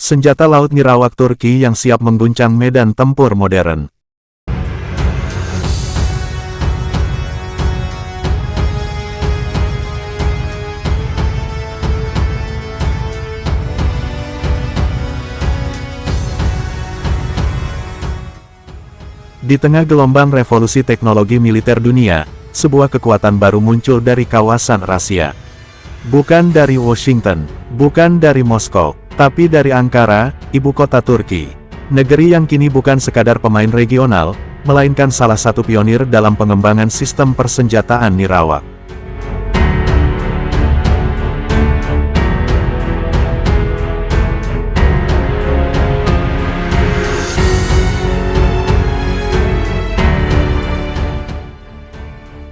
senjata laut nirawak Turki yang siap mengguncang medan tempur modern. Di tengah gelombang revolusi teknologi militer dunia, sebuah kekuatan baru muncul dari kawasan Rasia. Bukan dari Washington, bukan dari Moskow, tapi dari Ankara, ibu kota Turki. Negeri yang kini bukan sekadar pemain regional, melainkan salah satu pionir dalam pengembangan sistem persenjataan nirawak.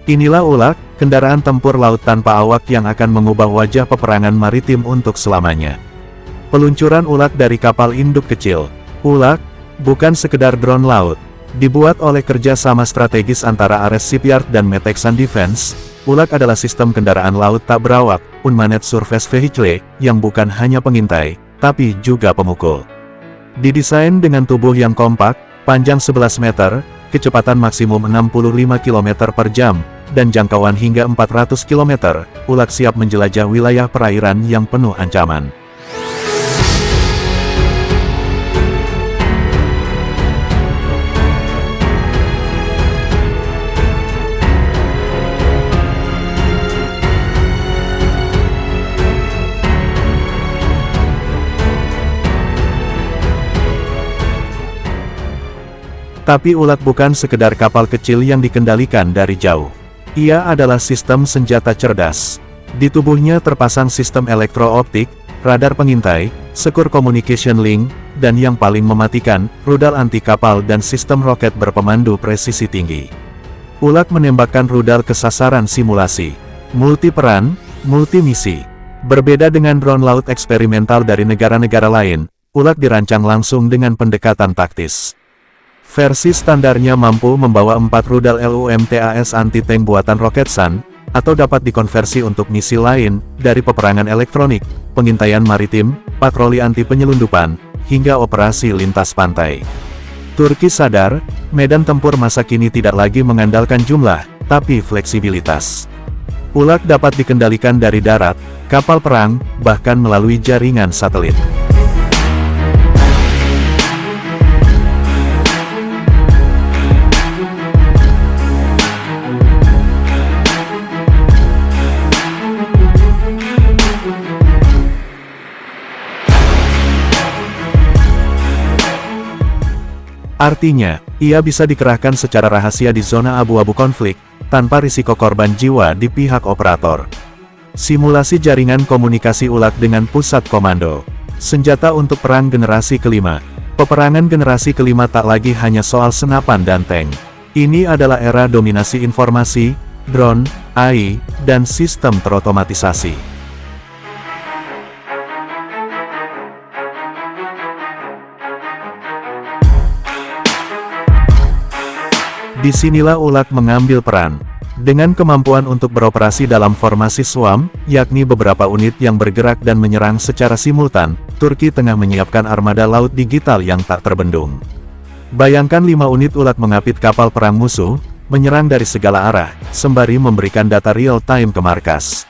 Inilah ULAK, kendaraan tempur laut tanpa awak yang akan mengubah wajah peperangan maritim untuk selamanya. Peluncuran ULAK dari kapal induk kecil. ULAK, bukan sekedar drone laut. Dibuat oleh kerja sama strategis antara Ares Shipyard dan Meteksan Defense, ULAK adalah sistem kendaraan laut tak berawak, unmanned surface vehicle, yang bukan hanya pengintai, tapi juga pemukul. Didesain dengan tubuh yang kompak, panjang 11 meter, kecepatan maksimum 65 km per jam, dan jangkauan hingga 400 km, ULAK siap menjelajah wilayah perairan yang penuh ancaman. Tapi ULAK bukan sekedar kapal kecil yang dikendalikan dari jauh. Ia adalah sistem senjata cerdas. Di tubuhnya terpasang sistem elektro-optik, radar pengintai, secure communication link, dan yang paling mematikan, rudal anti kapal dan sistem roket berpemandu presisi tinggi. ULAK menembakkan rudal ke sasaran simulasi. Multi-peran, multi-misi. Berbeda dengan drone laut eksperimental dari negara-negara lain, ULAK dirancang langsung dengan pendekatan taktis. Versi standarnya mampu membawa 4 rudal LUMTAS anti-tank buatan Roketsan, atau dapat dikonversi untuk misi lain, dari peperangan elektronik, pengintaian maritim, patroli anti-penyelundupan, hingga operasi lintas pantai. Turki sadar, medan tempur masa kini tidak lagi mengandalkan jumlah, tapi fleksibilitas. ULAK dapat dikendalikan dari darat, kapal perang, bahkan melalui jaringan satelit. Artinya, ia bisa dikerahkan secara rahasia di zona abu-abu konflik, tanpa risiko korban jiwa di pihak operator. Simulasi jaringan komunikasi ULAK dengan pusat komando. Senjata untuk perang generasi kelima. Peperangan generasi kelima tak lagi hanya soal senapan dan tank. Ini adalah era dominasi informasi, drone, AI, dan sistem terotomatisasi. Disinilah ULAK mengambil peran. Dengan kemampuan untuk beroperasi dalam formasi SWAM, yakni beberapa unit yang bergerak dan menyerang secara simultan, Turki tengah menyiapkan armada laut digital yang tak terbendung. Bayangkan 5 unit ULAK mengapit kapal perang musuh, menyerang dari segala arah, sembari memberikan data real-time ke markas.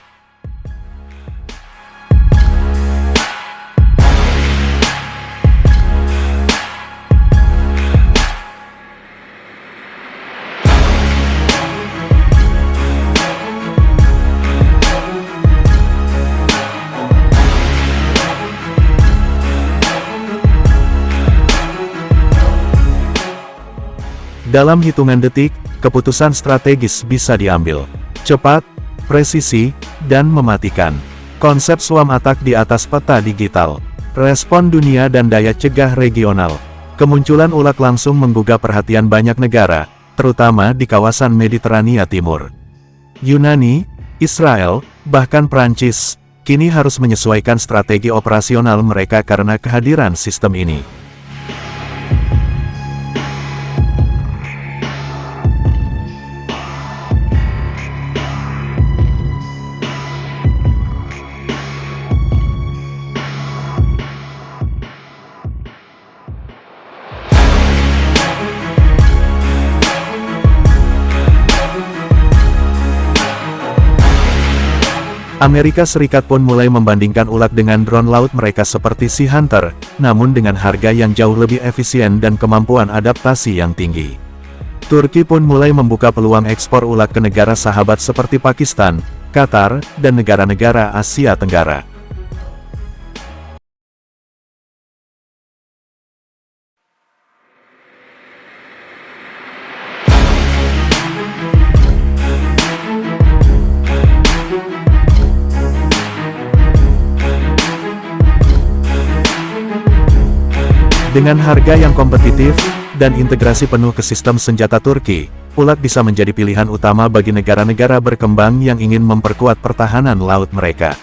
Dalam hitungan detik, keputusan strategis bisa diambil. Cepat, presisi, dan mematikan. Konsep SWAM attack di atas peta digital. Respon dunia dan daya cegah regional. Kemunculan ULAK langsung menggugah perhatian banyak negara, terutama di kawasan Mediterania Timur. Yunani, Israel, bahkan Prancis, kini harus menyesuaikan strategi operasional mereka karena kehadiran sistem ini. Amerika Serikat pun mulai membandingkan ULAK dengan drone laut mereka seperti Sea Hunter, namun dengan harga yang jauh lebih efisien dan kemampuan adaptasi yang tinggi. Turki pun mulai membuka peluang ekspor ULAK ke negara sahabat seperti Pakistan, Qatar, dan negara-negara Asia Tenggara. Dengan harga yang kompetitif, dan integrasi penuh ke sistem senjata Turki, ULAK bisa menjadi pilihan utama bagi negara-negara berkembang yang ingin memperkuat pertahanan laut mereka.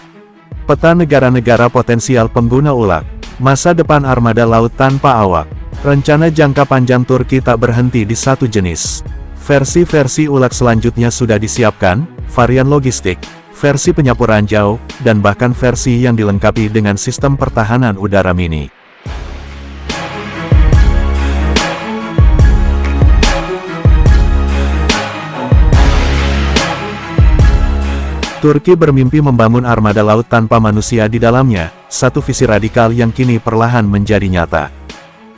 Peta negara-negara potensial pengguna ULAK, masa depan armada laut tanpa awak, rencana jangka panjang Turki tak berhenti di satu jenis. Versi-versi ULAK selanjutnya sudah disiapkan, varian logistik, versi penyapu ranjau, dan bahkan versi yang dilengkapi dengan sistem pertahanan udara mini. Turki bermimpi membangun armada laut tanpa manusia di dalamnya, satu visi radikal yang kini perlahan menjadi nyata.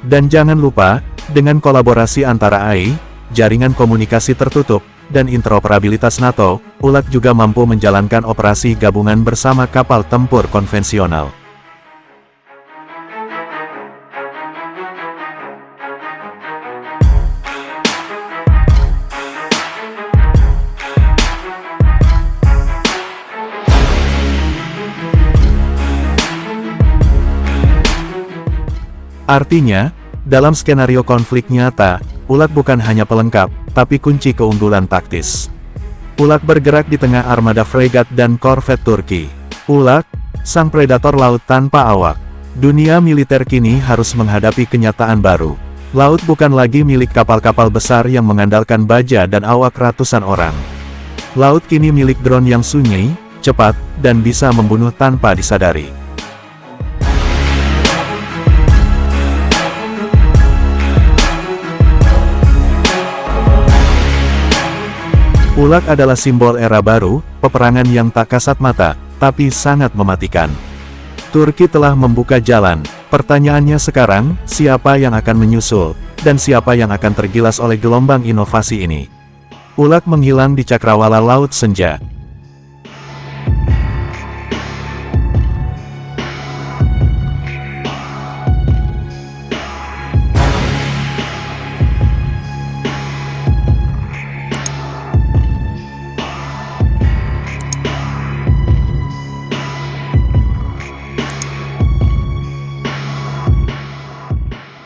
Dan jangan lupa, dengan kolaborasi antara AI, jaringan komunikasi tertutup, dan interoperabilitas NATO, ULAK juga mampu menjalankan operasi gabungan bersama kapal tempur konvensional. Artinya, dalam skenario konflik nyata, ULAK bukan hanya pelengkap, tapi kunci keunggulan taktis. ULAK bergerak di tengah armada fregat dan korvet Turki. ULAK, sang predator laut tanpa awak. Dunia militer kini harus menghadapi kenyataan baru. Laut bukan lagi milik kapal-kapal besar yang mengandalkan baja dan awak ratusan orang. Laut kini milik drone yang sunyi, cepat, dan bisa membunuh tanpa disadari. ULAK adalah simbol era baru, peperangan yang tak kasat mata, tapi sangat mematikan. Turki telah membuka jalan, pertanyaannya sekarang, siapa yang akan menyusul, dan siapa yang akan tergilas oleh gelombang inovasi ini? ULAK menghilang di cakrawala Laut Senja.